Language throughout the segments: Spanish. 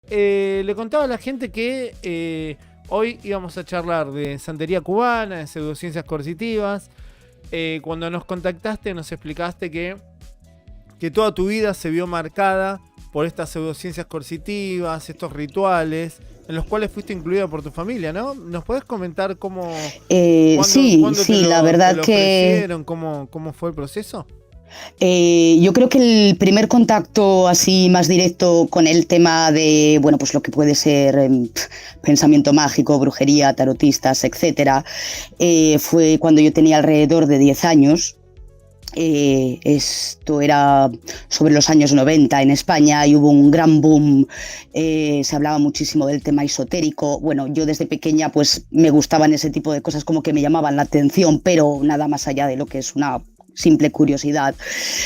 le contaba a la gente que hoy íbamos a charlar de santería cubana, de pseudociencias coercitivas. Cuando nos contactaste nos explicaste que toda tu vida se vio marcada por estas pseudociencias coercitivas, estos rituales, en los cuales fuiste incluida por tu familia, ¿no? ¿Nos podés comentar cuándo Sí, la te verdad lo que ofrecieron, cómo fue el proceso? yo creo que el primer contacto así más directo con el tema de, bueno, pues lo que puede ser pensamiento mágico, brujería, tarotistas, etcétera, fue cuando yo tenía alrededor de 10 años. Esto era sobre los años 90 en España y hubo un gran boom, se hablaba muchísimo del tema esotérico. Bueno, yo desde pequeña pues me gustaban ese tipo de cosas, como que me llamaban la atención, pero nada más allá de lo que es una simple curiosidad.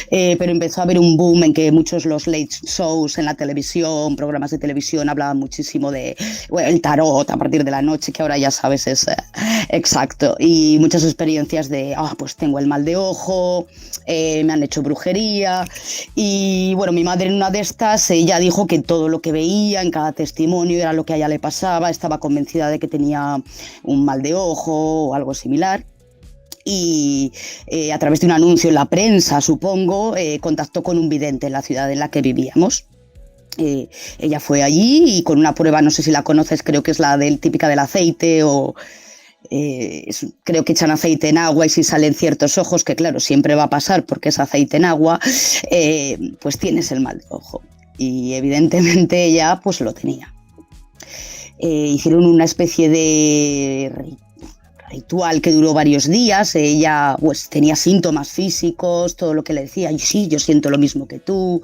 Pero empezó a haber un boom en que muchos los late shows en la televisión, programas de televisión, hablaban muchísimo de bueno, el tarot a partir de la noche, que ahora ya sabes es exacto, y muchas experiencias de, pues tengo el mal de ojo, me han hecho brujería, y bueno, mi madre en una de estas, ella dijo que todo lo que veía en cada testimonio era lo que a ella le pasaba, estaba convencida de que tenía un mal de ojo o algo similar. Y a través de un anuncio en la prensa, supongo, contactó con un vidente en la ciudad en la que vivíamos. Ella fue allí y con una prueba, no sé si la conoces, creo que es la típica del aceite o creo que echan aceite en agua y si salen ciertos ojos, que claro, siempre va a pasar porque es aceite en agua, pues tienes el mal de ojo. Y evidentemente ella pues lo tenía. Hicieron una especie de ritual que duró varios días. Ella pues tenía síntomas físicos, todo lo que le decía, y sí, yo siento lo mismo que tú.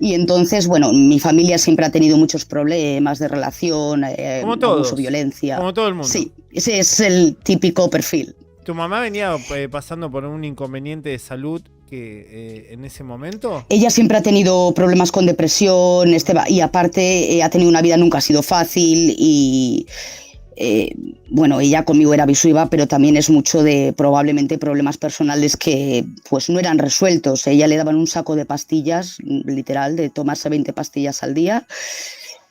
Y entonces, bueno, mi familia siempre ha tenido muchos problemas de relación, Como abuso, todos, violencia. como todo el mundo. Sí, ese es el típico perfil. ¿Tu mamá venía pasando por un inconveniente de salud que en ese momento? Ella siempre ha tenido problemas con depresión, y aparte ha tenido una vida, nunca ha sido fácil y eh, bueno, ella conmigo era visiva, pero también es mucho de probablemente problemas personales que pues no eran resueltos. A ella le daban un saco de pastillas, literal, de tomarse 20 pastillas al día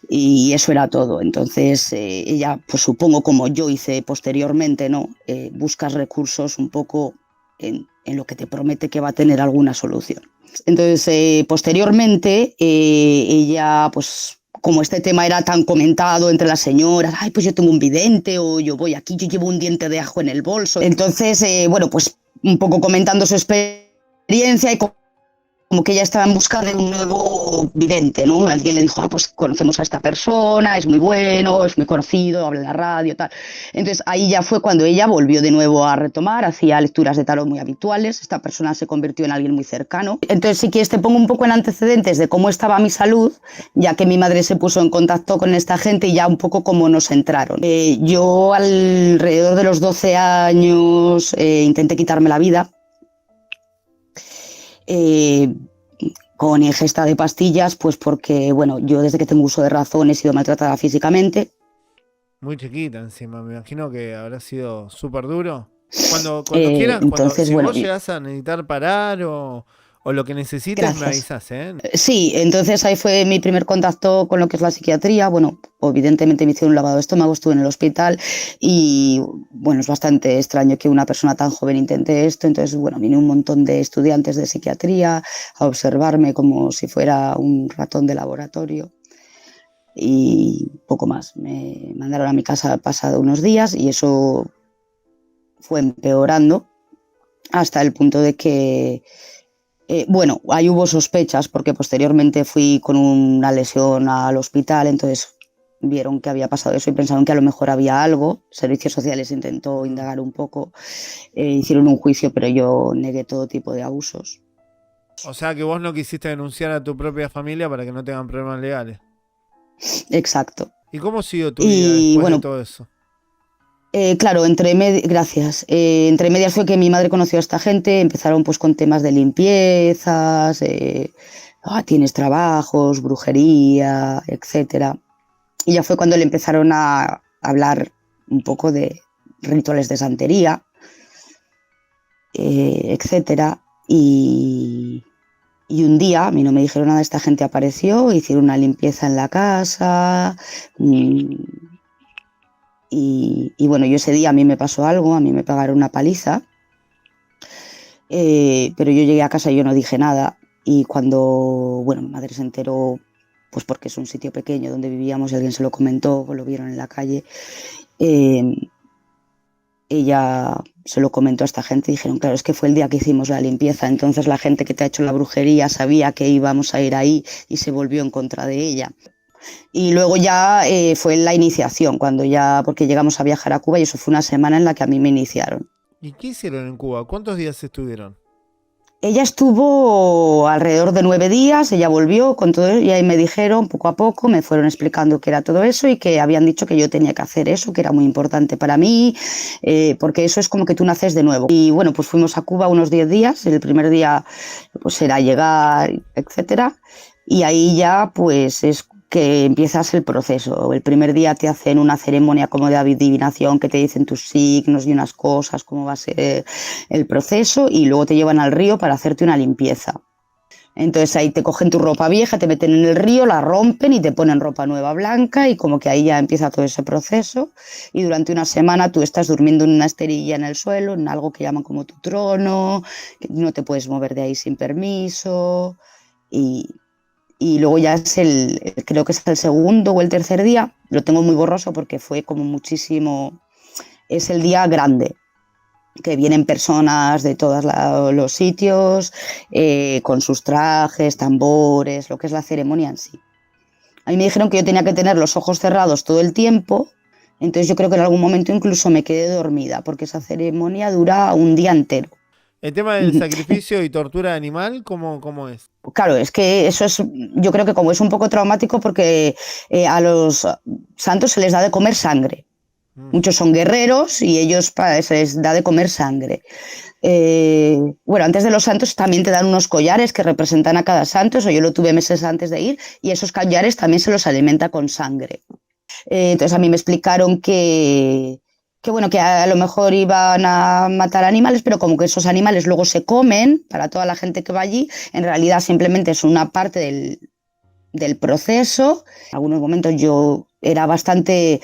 y eso era todo. Entonces ella, pues supongo como yo hice posteriormente, ¿no? Buscas recursos un poco en lo que te promete que va a tener alguna solución. Entonces, posteriormente, ella, pues como este tema era tan comentado entre las señoras, ay, pues yo tengo un vidente o yo voy aquí, yo llevo un diente de ajo en el bolso. Entonces, bueno, pues un poco comentando su experiencia y como que ella estaba en busca de un nuevo vidente, ¿no? Alguien le dijo, pues conocemos a esta persona, es muy bueno, es muy conocido, habla en la radio, tal. Entonces ahí ya fue cuando ella volvió de nuevo a retomar, hacía lecturas de tarot muy habituales, esta persona se convirtió en alguien muy cercano. Entonces si quieres te pongo un poco en antecedentes de cómo estaba mi salud, ya que mi madre se puso en contacto con esta gente y ya un poco cómo nos entraron. Yo alrededor de los 12 años intenté quitarme la vida. Eh, con ingesta de pastillas, pues porque, bueno, yo desde que tengo uso de razón he sido maltratada físicamente. Muy chiquita encima, me imagino que habrá sido súper duro. Cuando quieras, Entonces, si bueno, vos llegás a necesitar parar o lo que necesites, me gracias. avisas, ¿eh? Sí, entonces ahí fue mi primer contacto con lo que es la psiquiatría. Bueno, evidentemente me hicieron un lavado de estómago, estuve en el hospital y bueno, es bastante extraño que una persona tan joven intente esto. Entonces, bueno, vino un montón de estudiantes de psiquiatría a observarme como si fuera un ratón de laboratorio y poco más. Me mandaron a mi casa pasado unos días y eso fue empeorando hasta el punto de que bueno, ahí hubo sospechas porque posteriormente fui con una lesión al hospital, entonces vieron que había pasado eso y pensaron que a lo mejor había algo. Servicios Sociales intentó Mm. indagar un poco, hicieron un juicio, pero yo negué todo tipo de abusos. O sea que vos no quisiste denunciar a tu propia familia para que no tengan problemas legales. Exacto. ¿Y cómo siguió tu vida Y después de bueno, todo eso? claro, gracias. Entre medias fue que mi madre conoció a esta gente, empezaron pues con temas de limpiezas, tienes trabajos, brujería, etcétera. Y ya fue cuando le empezaron a hablar un poco de rituales de santería, etcétera. Y Y un día, a mí no me dijeron nada, esta gente apareció, hicieron una limpieza en la casa. Y bueno, yo ese día a mí me pasó algo, a mí me pegaron una paliza. Pero yo llegué a casa y yo no dije nada. Y cuando, bueno, mi madre se enteró, pues porque es un sitio pequeño donde vivíamos y alguien se lo comentó, o lo vieron en la calle, eh, ella se lo comentó a esta gente y dijeron, claro, es que fue el día que hicimos la limpieza, entonces la gente que te ha hecho la brujería sabía que íbamos a ir ahí y se volvió en contra de ella. Y luego ya fue la iniciación, cuando ya, porque llegamos a viajar a Cuba y eso fue una semana en la que a mí me iniciaron. ¿Y qué hicieron en Cuba? ¿Cuántos días estuvieron? Ella estuvo alrededor de 9 días, ella volvió con todo eso y ahí me dijeron poco a poco, me fueron explicando qué era todo eso y que habían dicho que yo tenía que hacer eso, que era muy importante para mí, porque eso es como que tú naces de nuevo. Y bueno, pues fuimos a Cuba unos 10 días, el primer día pues era llegar, etcétera, y ahí ya pues es que empiezas el proceso. El primer día te hacen una ceremonia como de adivinación que te dicen tus signos y unas cosas, cómo va a ser el proceso, y luego te llevan al río para hacerte una limpieza. Entonces ahí te cogen tu ropa vieja, te meten en el río, la rompen y te ponen ropa nueva blanca y como que ahí ya empieza todo ese proceso y durante una semana tú estás durmiendo en una esterilla en el suelo, en algo que llaman como tu trono, que no te puedes mover de ahí sin permiso y luego ya es creo que es el segundo o el tercer día, lo tengo muy borroso porque fue como muchísimo, es el día grande, que vienen personas de todos los sitios, con sus trajes, tambores, lo que es la ceremonia en sí. A mí me dijeron que yo tenía que tener los ojos cerrados todo el tiempo, entonces yo creo que en algún momento incluso me quedé dormida, porque esa ceremonia dura un día entero. El tema del sacrificio y tortura animal, ¿cómo es? Claro, es que eso es, yo creo que como es un poco traumático porque a los santos se les da de comer sangre. Muchos son guerreros y ellos se les da de comer sangre. Bueno, antes de los santos también te dan unos collares que representan a cada santo, eso yo lo tuve meses antes de ir, y esos collares también se los alimenta con sangre. Entonces a mí me explicaron que bueno, que a lo mejor iban a matar animales, pero como que esos animales luego se comen para toda la gente que va allí, en realidad simplemente es una parte del proceso. En algunos momentos yo era bastante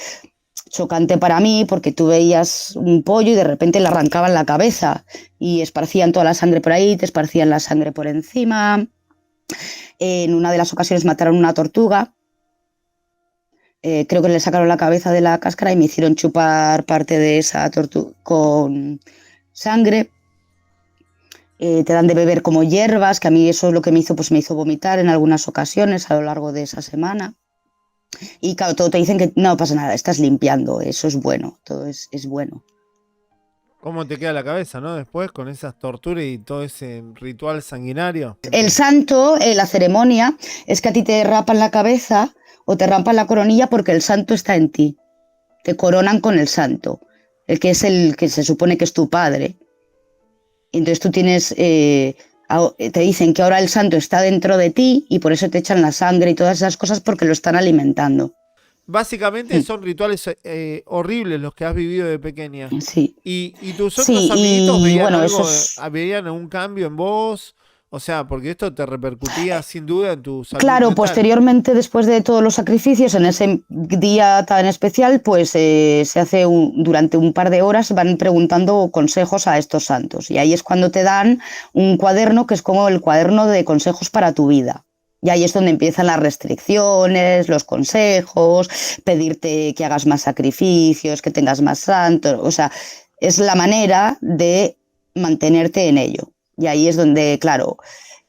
chocante para mí porque tú veías un pollo y de repente le arrancaban la cabeza y esparcían toda la sangre por ahí, te esparcían la sangre por encima. En una de las ocasiones mataron una tortuga. Creo que le sacaron la cabeza de la cáscara y me hicieron chupar parte de esa tortuga con sangre. Te dan de beber como hierbas, que a mí eso es lo que me hizo, pues me hizo vomitar en algunas ocasiones a lo largo de esa semana. Y claro, todo te dicen que no pasa nada, estás limpiando, eso es bueno, todo es bueno. ¿Cómo te queda la cabeza, no? Después con esas torturas y todo ese ritual sanguinario. El santo, la ceremonia, es que a ti te rapan la cabeza o te rampan la coronilla porque el santo está en ti. Te coronan con el santo, el que es el que se supone que es tu padre. Entonces tú tienes, te dicen que ahora el santo está dentro de ti y por eso te echan la sangre y todas esas cosas porque lo están alimentando. Básicamente son rituales horribles los que has vivido de pequeña. Sí. ¿Y tus otros amiguitos veían bueno, algo, veían algún cambio en vos? O sea, porque esto te repercutía sin duda en tu salud Claro, mental. posteriormente, después de todos los sacrificios, en ese día tan especial, pues se hace durante un par de horas, van preguntando consejos a estos santos. Y ahí es cuando te dan un cuaderno que es como el cuaderno de consejos para tu vida. Y ahí es donde empiezan las restricciones, los consejos, pedirte que hagas más sacrificios, que tengas más santos. O sea, es la manera de mantenerte en ello. Y ahí es donde, claro,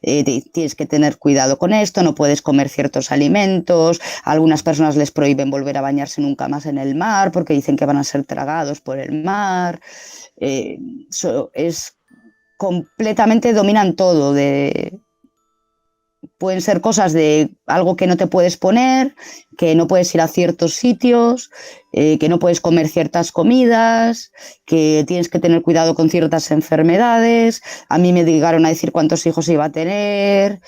tienes que tener cuidado con esto, no puedes comer ciertos alimentos, a algunas personas les prohíben volver a bañarse nunca más en el mar porque dicen que van a ser tragados por el mar. Es completamente, dominan todo. Pueden ser cosas de algo que no te puedes poner, que no puedes ir a ciertos sitios, que no puedes comer ciertas comidas, que tienes que tener cuidado con ciertas enfermedades. A mí me llegaron a decir cuántos hijos iba a tener.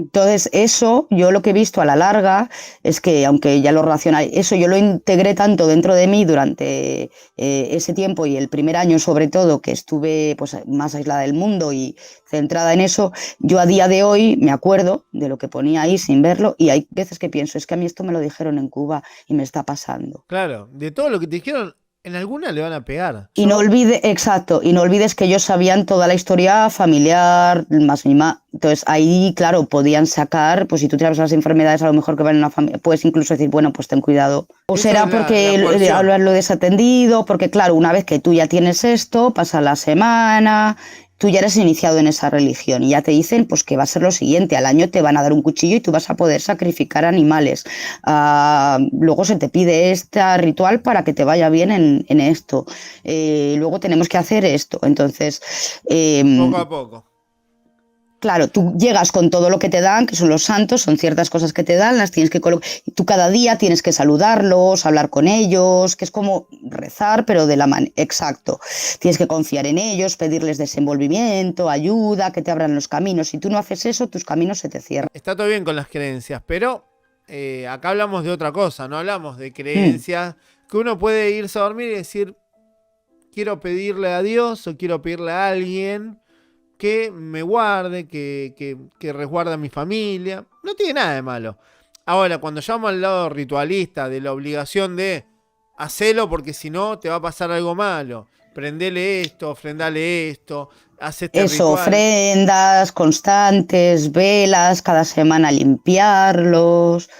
Entonces, eso, yo lo que he visto a la larga es que, aunque ya lo racional, eso yo lo integré tanto dentro de mí durante ese tiempo y el primer año sobre todo, que estuve pues, más aislada del mundo y centrada en eso, yo a día de hoy me acuerdo de lo que ponía ahí sin verlo y hay veces que pienso, es que a mí esto me lo dijeron en Cuba y me está pasando. Claro, de todo lo que te dijeron, en alguna le van a pegar. Y no olvides, exacto, y no olvides que ellos sabían toda la historia familiar, más mi mamá. Entonces ahí, claro, podían sacar, pues si tú tienes las enfermedades a lo mejor que van en una familia, puedes incluso decir, bueno, pues ten cuidado. O Eso será es porque la coerción. lo desatendido, porque claro, una vez que tú ya tienes esto, pasa la semana, tú ya eres iniciado en esa religión y ya te dicen pues que va a ser lo siguiente, al año te van a dar un cuchillo y tú vas a poder sacrificar animales. Luego se te pide este ritual para que te vaya bien en esto. Luego tenemos que hacer esto. Entonces, Poco a poco. claro, tú llegas con todo lo que te dan, que son los santos, son ciertas cosas que te dan, las tienes que colocar. Tú cada día tienes que saludarlos, hablar con ellos, que es como rezar, pero de la manera. Exacto. Tienes que confiar en ellos, pedirles desenvolvimiento, ayuda, que te abran los caminos. Si tú no haces eso, tus caminos se te cierran. Está todo bien con las creencias, pero acá hablamos de otra cosa, no hablamos de Mm. creencias que uno puede irse a dormir y decir, quiero pedirle a Dios o quiero pedirle a alguien que me guarde, que resguarde a mi familia. No tiene nada de malo. Ahora, cuando llamo al lado ritualista, de la obligación de hacerlo porque si no te va a pasar algo malo, prendele esto, ofrendale esto, haz este Eso, ritual. ofrendas constantes, velas, cada semana limpiarlos.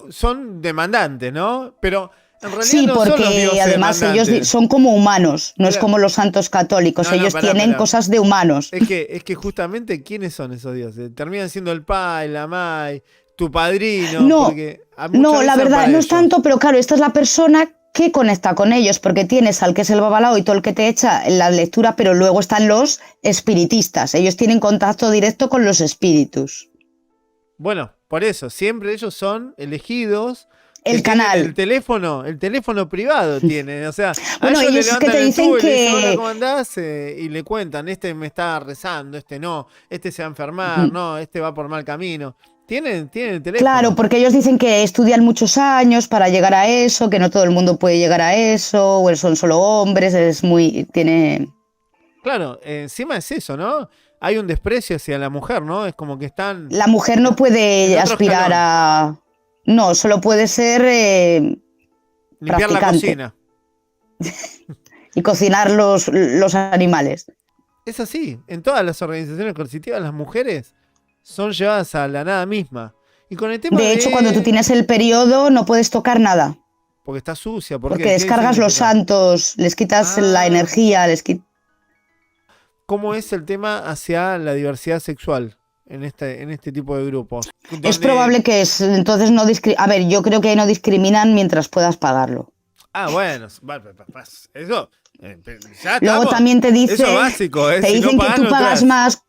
Son demandantes, ¿no? Pero en realidad Sí, no son los porque dioses además ellos demandantes. son como humanos, no es como Claro. los santos católicos, No, no, ellos pará, tienen pará. cosas de humanos. Es que justamente, ¿quiénes son esos dioses? Terminan siendo el pai, la mai, tu padrino, No, porque muchas no, la veces son verdad, para no es ellos. tanto, pero claro, esta es la persona que conecta con ellos, porque tienes al que es el babalao y todo el que te echa en la lectura, pero luego están los espiritistas, ellos tienen contacto directo con los espíritus. Bueno, por eso, siempre ellos son elegidos que El tienen canal. el teléfono privado tienen. O sea, a Bueno, ellos le ellos que levantan te el dicen tubo y le dicen, hola, que... ¿cómo andás? Y le cuentan, este me está rezando, este no, este se va a enfermar, no, este va por mal camino. Tienen el Claro, teléfono. porque ellos dicen que estudian muchos años para llegar a eso, que no todo el mundo puede llegar a eso, o son solo hombres, es muy, tiene... Claro, encima es eso, ¿no? Hay un desprecio hacia la mujer, ¿no? Es como que están La mujer no en puede otro aspirar escalón. a... No, solo puede ser Limpiar la practicante cocina. y cocinar los animales. Es así. En todas las organizaciones coercitivas, las mujeres son llevadas a la nada misma. Y con el tema De hecho, cuando tú de... tienes el periodo no puedes tocar nada, Porque está sucia, ¿por porque qué? ¿Qué descargas los significa? santos, les quitas la Ah, energía, les quitas... ¿cómo es el tema hacia la diversidad sexual en este tipo de grupos? Es Donde... probable que es, entonces no discriminen. A ver, yo creo que no discriminan mientras puedas pagarlo. Ah, bueno, eso, ya Luego estamos. también Eso es básico, ¿eh? te Si no dicen que pagas, tú no pagas entras. más,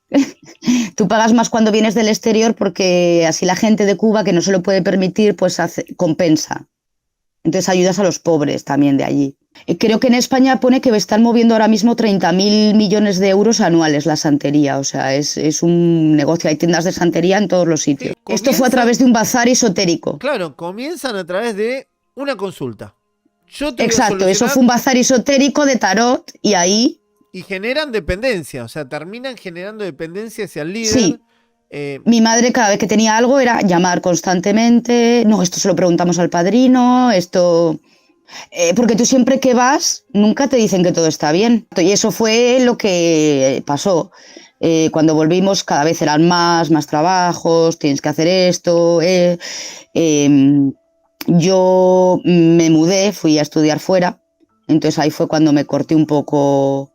tú pagas más cuando vienes del exterior porque así la gente de Cuba que no se lo puede permitir, pues compensa. Entonces ayudas a los pobres también de allí. Creo que en España pone que están moviendo ahora mismo 30.000 millones de euros anuales la santería. O sea, es un negocio. Hay tiendas de santería en todos los sitios. Sí, Esto fue a comienzan, través de un bazar esotérico. claro, comienzan a través de una consulta. Yo te voy a Exacto, eso fue solucionar un bazar esotérico de tarot y ahí y generan dependencia, o sea, terminan generando dependencia hacia el líder. sí, eh, mi madre cada vez que tenía algo era llamar constantemente, no, esto se lo preguntamos al padrino, esto... porque tú siempre que vas, nunca te dicen que todo está bien. Y eso fue lo que pasó. Cuando volvimos cada vez eran más trabajos, tienes que hacer esto. Eh, yo me mudé, fui a estudiar fuera, entonces ahí fue cuando me corté un poco.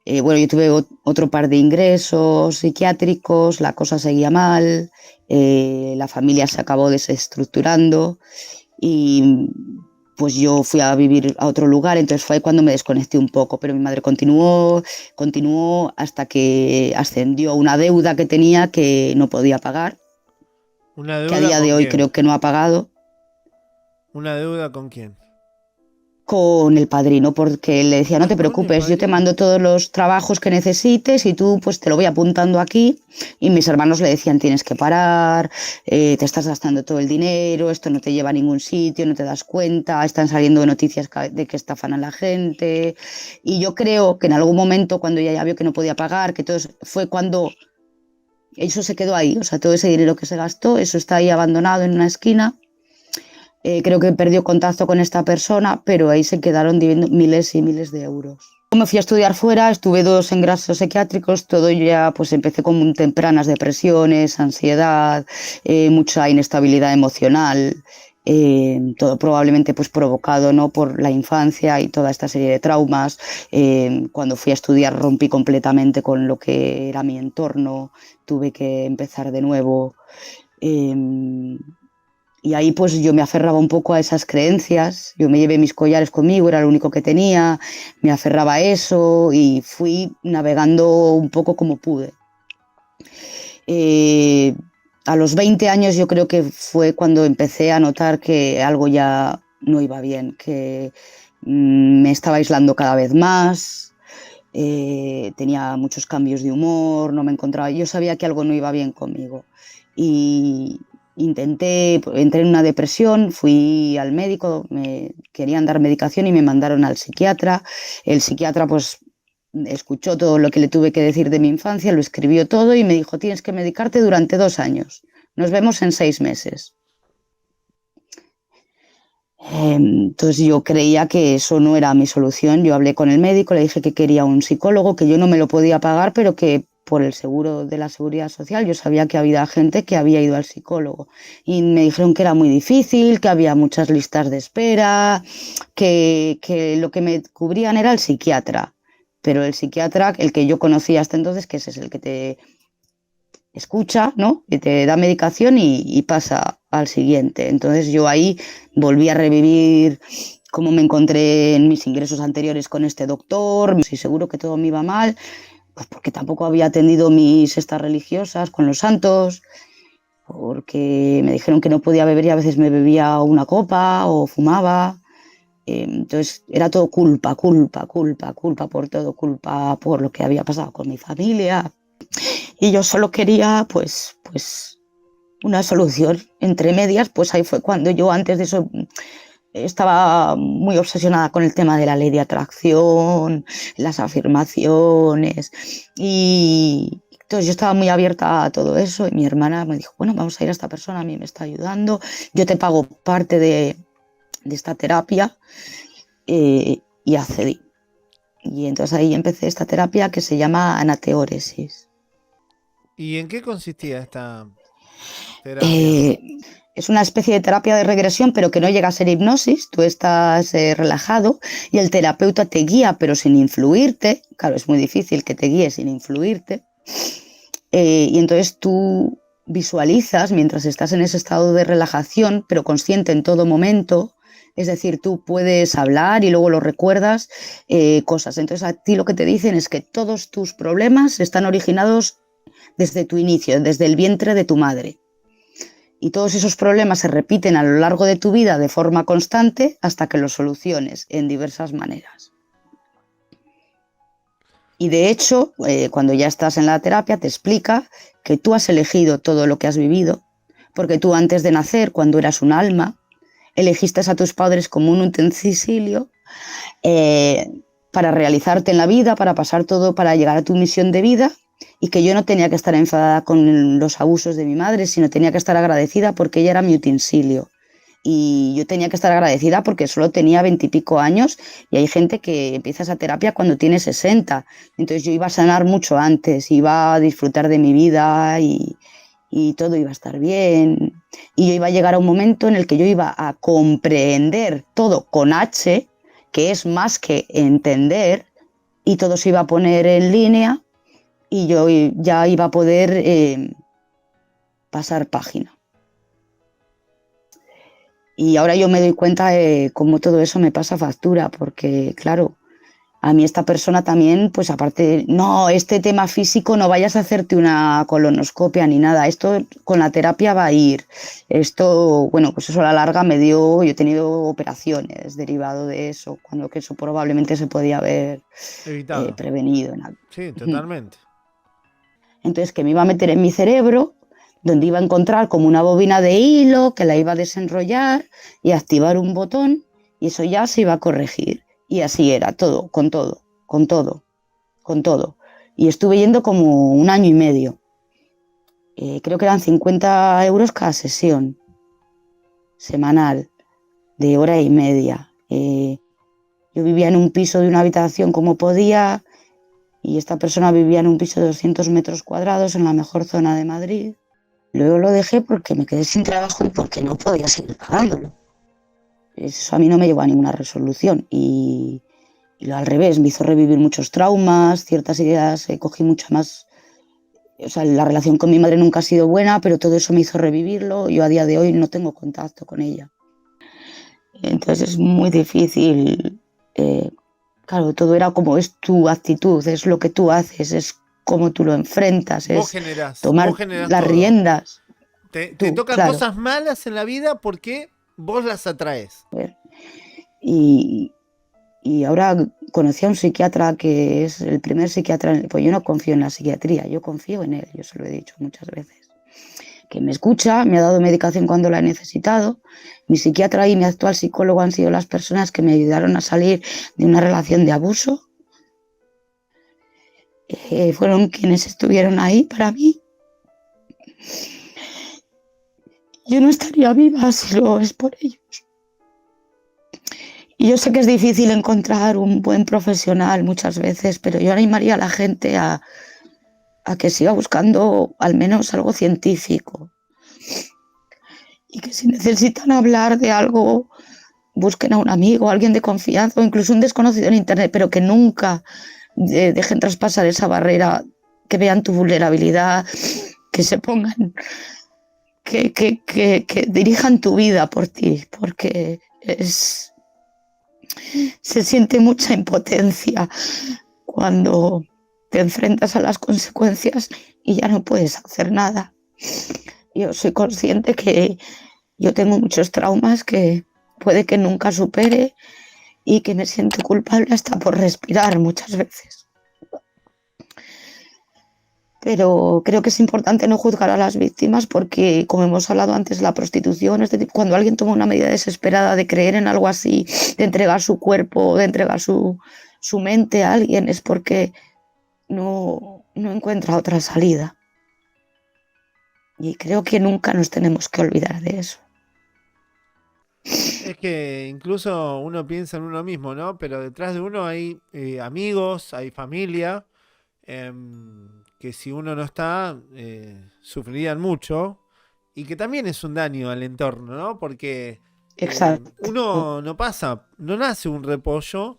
Bueno, yo tuve otro par de ingresos psiquiátricos, la cosa seguía mal, la familia se acabó desestructurando y pues yo fui a vivir a otro lugar, entonces fue ahí cuando me desconecté un poco, pero mi madre continuó hasta que ascendió una deuda que tenía que no podía pagar, ¿Una que a deuda día con de hoy quién? creo que no ha pagado, ¿Una deuda con quién? con el padrino, porque le decía, no te preocupes, yo te mando todos los trabajos que necesites y tú pues te lo voy apuntando aquí. Y mis hermanos le decían, tienes que parar, te estás gastando todo el dinero, esto no te lleva a ningún sitio, no te das cuenta, están saliendo noticias de que estafan a la gente. Y yo creo que en algún momento, cuando ella ya vio que no podía pagar, que todo fue cuando eso se quedó ahí, o sea, todo ese dinero que se gastó, eso está ahí abandonado en una esquina. Creo que perdió contacto con esta persona, pero ahí se quedaron debiendo miles y miles de euros. Me fui a estudiar fuera, estuve 2 ingresos psiquiátricos, todo ya pues empecé con tempranas depresiones, ansiedad, mucha inestabilidad emocional, todo probablemente pues provocado, ¿no?, por la infancia y toda esta serie de traumas. Cuando fui a estudiar rompí completamente con lo que era mi entorno, tuve que empezar de nuevo. Y ahí pues yo me aferraba un poco a esas creencias, yo me llevé mis collares conmigo, era lo único que tenía, me aferraba a eso y fui navegando un poco como pude. A los 20 años yo creo que fue cuando empecé a notar que algo ya no iba bien, que me estaba aislando cada vez más, tenía muchos cambios de humor, no me encontraba, yo sabía que algo no iba bien conmigo. Y entré en una depresión, fui al médico, me querían dar medicación y me mandaron al psiquiatra. El psiquiatra pues escuchó todo lo que le tuve que decir de mi infancia, lo escribió todo y me dijo, tienes que medicarte durante 2 años, nos vemos en 6 meses. Entonces yo creía que eso no era mi solución. Yo hablé con el médico, le dije que quería un psicólogo, que yo no me lo podía pagar, pero que por el seguro de la Seguridad Social yo sabía que había gente que había ido al psicólogo. Y me dijeron que era muy difícil, que había muchas listas de espera, que lo que me cubrían era el psiquiatra. Pero el psiquiatra, el que yo conocía hasta entonces, que ese es el que te escucha, ¿no?, que te da medicación y pasa al siguiente. Entonces yo ahí volví a revivir cómo me encontré en mis ingresos anteriores con este doctor, y seguro que todo me iba mal, pues porque tampoco había atendido mis estas religiosas con los santos, porque me dijeron que no podía beber y a veces me bebía una copa o fumaba. Entonces era todo culpa por todo, culpa por lo que había pasado con mi familia. Y yo solo quería, pues una solución. Entre medias, pues ahí fue cuando yo antes de eso estaba muy obsesionada con el tema de la ley de atracción, las afirmaciones. Y entonces yo estaba muy abierta a todo eso y mi hermana me dijo, bueno, vamos a ir a esta persona, a mí me está ayudando, yo te pago parte de esta terapia, y accedí. Y entonces ahí empecé esta terapia que se llama anateóresis. ¿Y en qué consistía esta terapia? Es una especie de terapia de regresión, pero que no llega a ser hipnosis. Tú estás relajado y el terapeuta te guía, pero sin influirte. Claro, es muy difícil que te guíe sin influirte. Y entonces tú visualizas, mientras estás en ese estado de relajación, pero consciente en todo momento. Es decir, tú puedes hablar y luego lo recuerdas, cosas. Entonces a ti lo que te dicen es que todos tus problemas están originados desde tu inicio, desde el vientre de tu madre. Y todos esos problemas se repiten a lo largo de tu vida de forma constante hasta que los soluciones en diversas maneras. Y de hecho, cuando ya estás en la terapia, te explica que tú has elegido todo lo que has vivido, porque tú antes de nacer, cuando eras un alma, elegiste a tus padres como un utensilio para realizarte en la vida, para pasar todo, para llegar a tu misión de vida, y que yo no tenía que estar enfadada con los abusos de mi madre, sino tenía que estar agradecida porque ella era mi utensilio. Y yo tenía que estar agradecida porque solo tenía 20 y pico años y hay gente que empieza esa terapia cuando tiene 60. Entonces yo iba a sanar mucho antes, iba a disfrutar de mi vida y todo iba a estar bien. Y yo iba a llegar a un momento en el que yo iba a comprender todo con H, que es más que entender, y todo se iba a poner en línea y yo ya iba a poder pasar página. Y ahora yo me doy cuenta de cómo todo eso me pasa factura, porque claro, a mí esta persona también, pues aparte, no, este tema físico no vayas a hacerte una colonoscopia ni nada, esto con la terapia va a ir. Esto, bueno, pues eso a la larga yo he tenido operaciones derivado de eso, cuando que eso probablemente se podía haber Evitado. prevenido. Sí, totalmente. Entonces, que me iba a meter en mi cerebro, donde iba a encontrar como una bobina de hilo, que la iba a desenrollar y activar un botón, y eso ya se iba a corregir. Y así era, todo, con todo, con todo, con todo. Y estuve yendo como 1 año y medio. Creo que eran 50 euros cada sesión, semanal, de hora y media. Yo vivía en un piso de una habitación como podía, y esta persona vivía en un piso de 200 metros cuadrados en la mejor zona de Madrid. Luego lo dejé porque me quedé sin trabajo y porque no podía seguir pagándolo. Eso a mí no me llevó a ninguna resolución y al revés, me hizo revivir muchos traumas, ciertas ideas, cogí mucha más... O sea, la relación con mi madre nunca ha sido buena, pero todo eso me hizo revivirlo. Yo a día de hoy no tengo contacto con ella. Entonces es muy difícil. Claro, todo era como es tu actitud, es lo que tú haces, es cómo tú lo enfrentas, Vos es vos tomar generás las todo. riendas. Te Tú, tocan claro. cosas malas en la vida porque vos las atraes. Y, y ahora conocí a un psiquiatra que es el primer psiquiatra, pues yo no confío en la psiquiatría, yo confío en él, yo se lo he dicho muchas veces, que me escucha, me ha dado medicación cuando la he necesitado. Mi psiquiatra y mi actual psicólogo han sido las personas que me ayudaron a salir de una relación de abuso. Fueron quienes estuvieron ahí para mí. Yo no estaría viva si no es por ellos. Y yo sé que es difícil encontrar un buen profesional muchas veces, pero yo animaría a la gente a que siga buscando al menos algo científico. Y que si necesitan hablar de algo, busquen a un amigo, a alguien de confianza o incluso un desconocido en internet, pero que nunca dejen traspasar esa barrera, que vean tu vulnerabilidad, que se pongan, que dirijan tu vida por ti, porque se siente mucha impotencia cuando te enfrentas a las consecuencias y ya no puedes hacer nada. Yo soy consciente que yo tengo muchos traumas que puede que nunca supere y que me siento culpable hasta por respirar muchas veces. Pero creo que es importante no juzgar a las víctimas porque, como hemos hablado antes, la prostitución, cuando alguien toma una medida desesperada de creer en algo así, de entregar su cuerpo, de entregar su mente a alguien, es porque no encuentra otra salida. Y creo que nunca nos tenemos que olvidar de eso. Es que incluso uno piensa en uno mismo, ¿no? Pero detrás de uno hay amigos, hay familia, que si uno no está, sufrirían mucho. Y que también es un daño al entorno, ¿no? Porque Exacto. uno no pasa, no nace un repollo,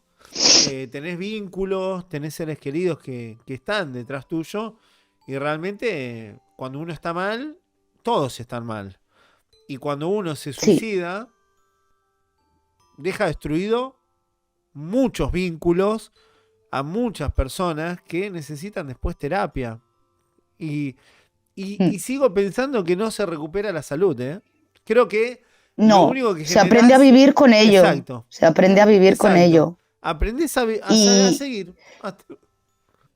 tenés vínculos, tenés seres queridos que están detrás tuyo. Y realmente cuando uno está mal, todos están mal. Y cuando uno se Sí. suicida, deja destruido muchos vínculos a muchas personas que necesitan después terapia. Y, y sigo pensando que no se recupera la salud, ¿eh? Creo que lo No, único que se aprende a generás... vivir con ello. Exacto. Se aprende a vivir con Exacto. ello. Aprendés a Y seguir.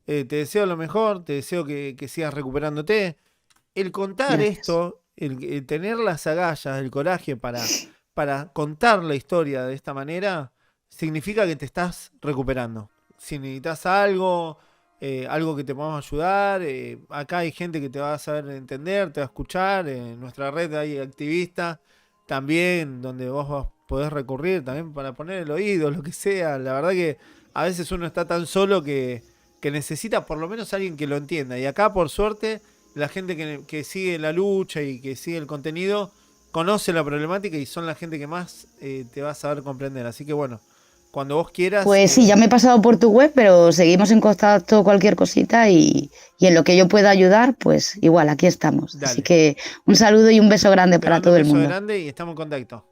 Te deseo lo mejor, te deseo que sigas recuperándote. El contar gracias. esto, el tener las agallas, el coraje para contar la historia de esta manera, significa que te estás recuperando. Si necesitas algo, algo que te podamos ayudar, acá hay gente que te va a saber entender, te va a escuchar. En nuestra red hay activistas también, donde podés recurrir también para poner el oído, lo que sea. La verdad que a veces uno está tan solo que necesita por lo menos alguien que lo entienda. Y acá, por suerte, la gente que sigue la lucha y que sigue el contenido conoce la problemática y son la gente que más te va a saber comprender. Así que bueno, cuando vos quieras... pues sí, ya me he pasado por tu web, pero seguimos en contacto cualquier cosita y en lo que yo pueda ayudar, pues igual, aquí estamos. Así dale. que un saludo y un beso grande Te para mando un todo el beso mundo. grande y estamos en contacto.